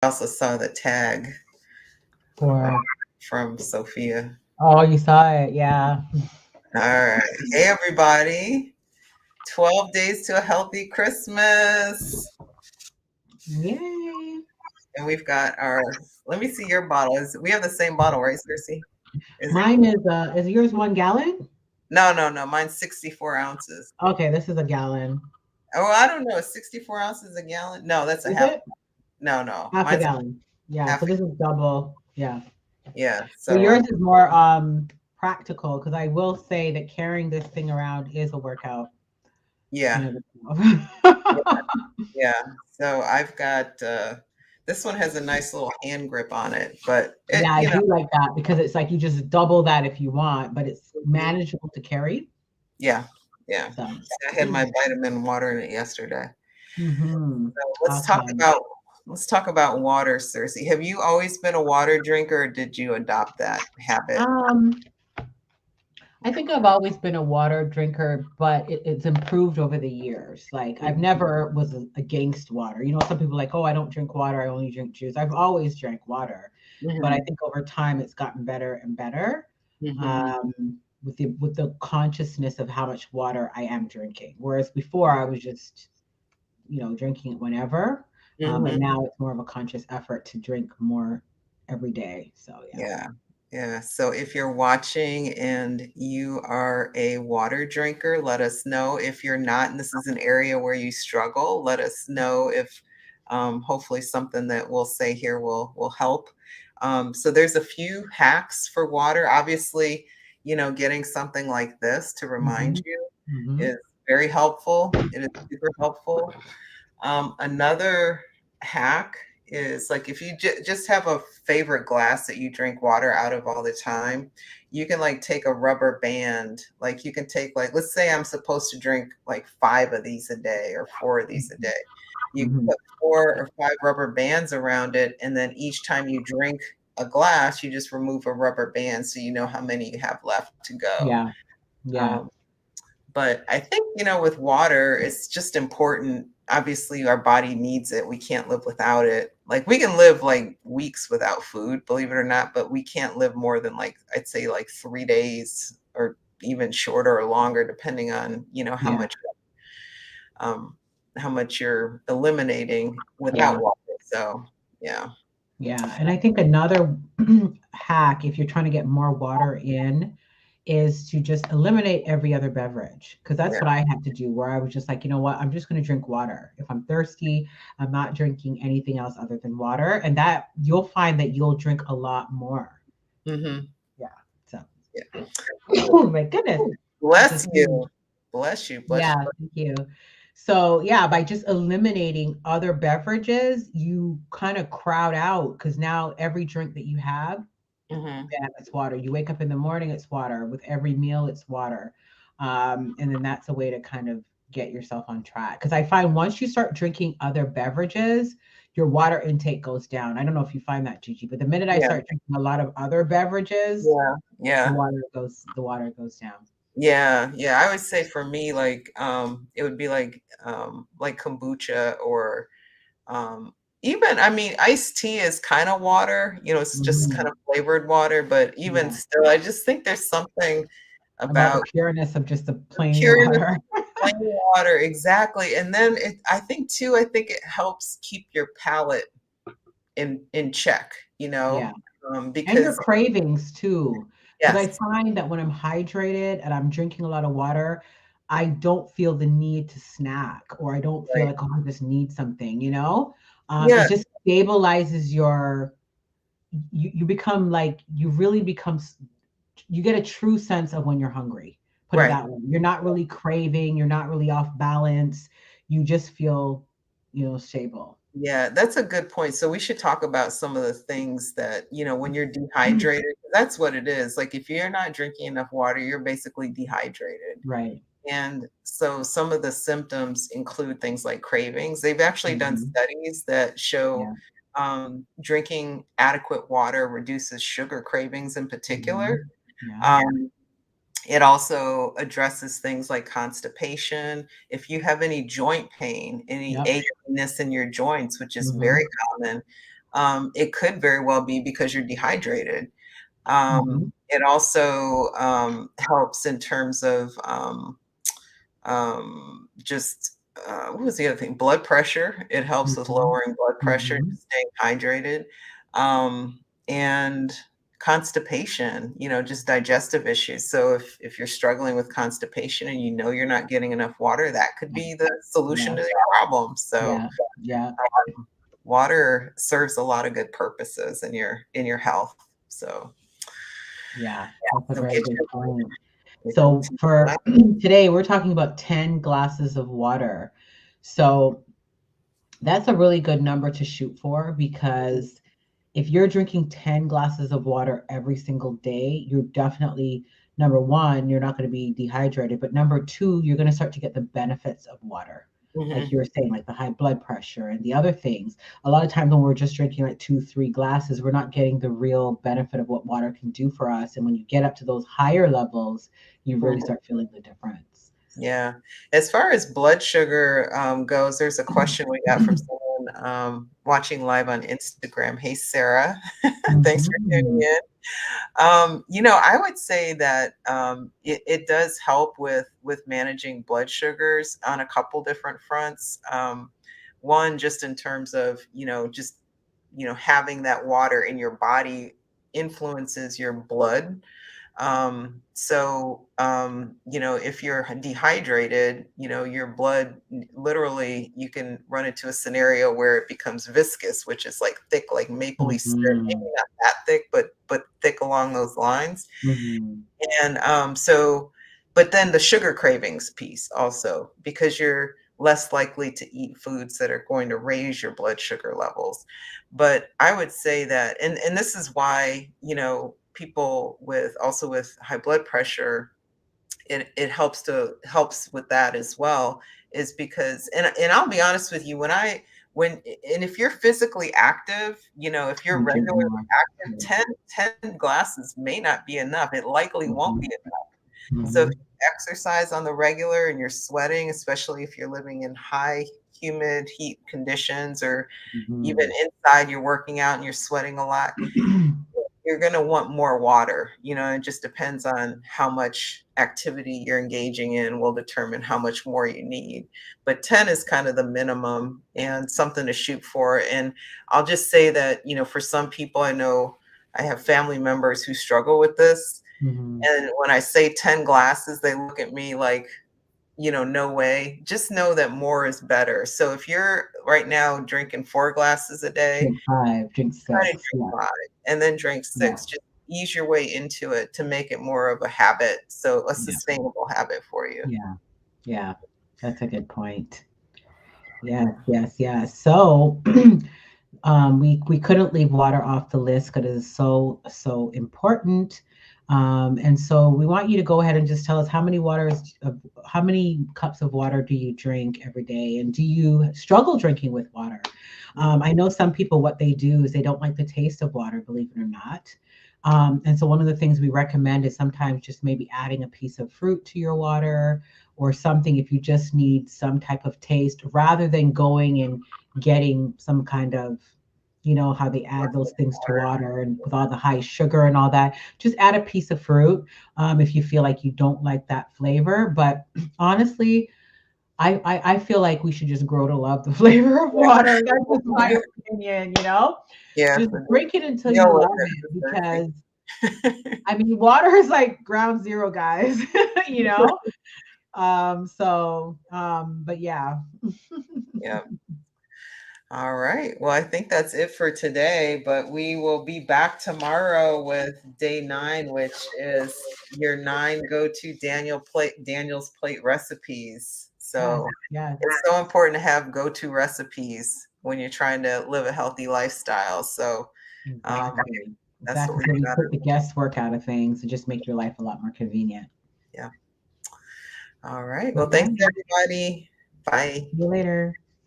also saw the tag For from Sophia. oh, you saw it, yeah. All right. Hey, everybody. 12 days to a healthy Christmas. Yay. And we've got let me see your bottle. We have the same bottle, right, Cersei? Is it? Mine is yours 1 gallon? No, no, no. Mine's 64 ounces. Okay, this is a gallon. Oh, I don't know. Is 64 ounces a gallon? No, that's a Is half. it? No, no. Half a Mine's gallon. Yeah, half. so this is double. Yeah. Yeah. So So, yours is more practical because I will say that carrying this thing around is a workout in yeah. of itself. Yeah. So I've got this one has a nice little hand grip on it, but Yeah, it, I do like that because it's like you just double that if you want, but it's mhm. manageable to carry. Yeah. Yeah. So, I had my vitamin water in it yesterday. hmm, So awesome. let's talk about water, Cersei. Have you always been a water drinker or did you adopt that habit? Um, I think I've always been a water drinker, but it's improved over the years. Like I've never was against water. You know, some people like, oh, I don't drink water. I only drink juice. I've always drank water, but I Mm-hmm. think over time it's gotten better and better Mm-hmm. um, with the consciousness of how much water I am drinking. Whereas before I was just drinking it whenever, but Mm-hmm. now it's more of a conscious effort to drink more every day. So yeah. Yeah. Yeah. So if you're watching and you are a water drinker, let us know. If you're not, and this is an area where you struggle, let us know if hopefully something that we'll say here will help. So there's a few hacks for water. Obviously, getting something like this to remind Hmm. you Hmm. is very helpful. It is super helpful. Another hack is like if you just have a favorite glass that you drink water out of all the time, you can like take a rubber band. Like you can take like let's say I'm supposed to drink like 5 of these a day or 4 of these a day. You can Hmm. put 4 or 5 rubber bands around it, and then each time you drink a glass, you just remove a rubber band so you know how many you have left to go. Yeah. Yeah. Um, but I think, with water, it's just important. Obviously, our body needs it. We can't live without it. Like we can live like weeks without food, believe it or not, but we can't live more than like I'd say like 3 days or even shorter or longer, depending on, Yeah. um, how much you're eliminating without Yeah. water. So yeah. Yeah. And I think another hack, if you're trying to get more water in, is to just eliminate every other beverage. Because that's Yeah. what I had to do, where I was just like, you know what, I'm just going to drink water. If I'm thirsty, I'm not drinking anything else other than water. And that you'll find that you'll drink a lot more. Hmm. Yeah. So, Yeah. oh my goodness. Bless Just you. Bless you. Bless yeah, you. thank you. So yeah, by just eliminating other beverages, you kind of crowd out because now every drink that you have, Hmm. yeah, it's water. You wake up in the morning, it's water. With every meal, it's water. And then that's a way to kind of get yourself on track. Because I find once you start drinking other beverages, your water intake goes down. I don't know if you find that, Gigi, but the minute I Yeah. start drinking a lot of other beverages, Yeah. the Yeah. water goes down. Yeah, yeah. I would say for me, like, it would be like kombucha or um, even, I mean, iced tea is kind of water, it's just kind Mhm. of flavored water, but even Yeah. still, I just think there's something About the about pureness of just the the plain pureness water. of plain water, exactly. And then I think it helps keep your palate in check, Yeah. And your because cravings too. Because I yes, find that when I'm hydrated and I'm drinking a lot of water, I don't feel the need to snack or I don't feel right, like, oh, I just need something, It yeah, just stabilizes you become like, you really become, you get a true sense of when you're hungry. Put it right. that way. You're not really craving, you're not really off balance. You just feel, stable. Yeah, that's a good point. So we should talk about some of the things that, when you're dehydrated, that's what it is. Like if you're not drinking enough water, you're basically dehydrated. Right. And so some of the symptoms include things like cravings. They've actually done Mhm. studies that show Yeah. drinking adequate water reduces sugar cravings in particular. Mhm. Yeah. Um, it also addresses things like constipation. If you have any joint pain, any Yep. achiness in your joints, which is very Mhm. common, it could very well be because you're dehydrated. Mhm. It also helps in terms of just what was the other thing? Blood pressure. It helps with Mhm. lowering blood pressure, Mhm. just staying hydrated, and constipation. Just digestive issues. So if you're struggling with constipation and you know you're not getting enough water, that could be the solution Yeah. to your problem. So Yeah. Yeah. water serves a lot of good purposes in your health. So Yeah. That's a so very get good your point. get So into for that. today, we're talking about 10 glasses of water. So that's a really good number to shoot for because if you're drinking 10 glasses of water every single day, you're definitely, number one, you're not going to be dehydrated. But number two, you're going to start to get the benefits of water. Like Mhm. you were saying, like the high blood pressure and the other things. A lot of times when we're just drinking like 2, 3 glasses, we're not getting the real benefit of what water can do for us. And when you get up to those higher levels, you really Mhm. start feeling the difference. Yeah. As far as blood sugar, goes, there's a question we got from someone, watching live on Instagram. Hey, Sarah. Thanks for tuning Mhm. in. I would say that, it does help with managing blood sugars on a couple different fronts. One, just in terms of, having that water in your body influences your blood. If you're dehydrated, your blood literally, you can run into a scenario where it becomes viscous, which is like thick, like mapley syrup, maybe Mhm. not that thick, but thick along those lines. Mhm. And but then the sugar cravings piece also, because you're less likely to eat foods that are going to raise your blood sugar levels. But I would say that, and this is why, people with high blood pressure, it helps with that as well, is because, and I'll be honest with you, when and if you're physically active, if you're You drink regularly more. active, Yeah. 10 glasses may not be enough. It likely won't be Mhm. enough. So if Mhm. you exercise on the regular and you're sweating, especially if you're living in high humid heat conditions, or even Mhm. inside you're working out and you're sweating a lot, you're going to want more water. It just depends on how much activity you're engaging in will determine how much more you need. But 10 is kind of the minimum and something to shoot for. And I'll just say that, for some people, I know I have family members who struggle with this. Mhm. And when I say 10 glasses, they look at me like, no way. Just know that more is better. So if you're right now drinking 4 glasses a day, Drink 5, drink try to 6. drink Yeah. 5 and then drink Yeah. 6. Just ease your way into it to make it more of a habit, so a Yeah. sustainable habit for you. Yeah. Yeah. That's a good point. Yes, yes, yes. So, we couldn't leave water off the list because it is so, so important. And so we want you to go ahead and just tell us how many cups of water do you drink every day? And do you struggle drinking with water? Mhm. I know some people, what they do is they don't like the taste of water, believe it or not. And so one of the things we recommend is sometimes just maybe adding a piece of fruit to your water or something if you just need some type of taste rather than going and getting some kind of, how they add those things to Water. water and with all the high sugar and all that. Just add a piece of fruit if you feel like you don't like that flavor. But honestly, I feel like we should just grow to love the flavor of water. That's just my opinion. Yes, Just and drink it until you deal with love it it, as because thirsty. I mean water is like ground zero, guys. you know? But yeah. Yeah. All right. Well, I think that's it for today, but we will be back tomorrow with day 9, which is your 9 go-to Daniel's plate recipes. Yes, So yes, it's so important to have go-to recipes when you're trying to live a healthy lifestyle. So um, exactly. that's what Exactly. we So you got. take the guesswork out of things and just make your life a lot more convenient. Yeah. All right. Well, thanks Okay. everybody. Bye. See you later.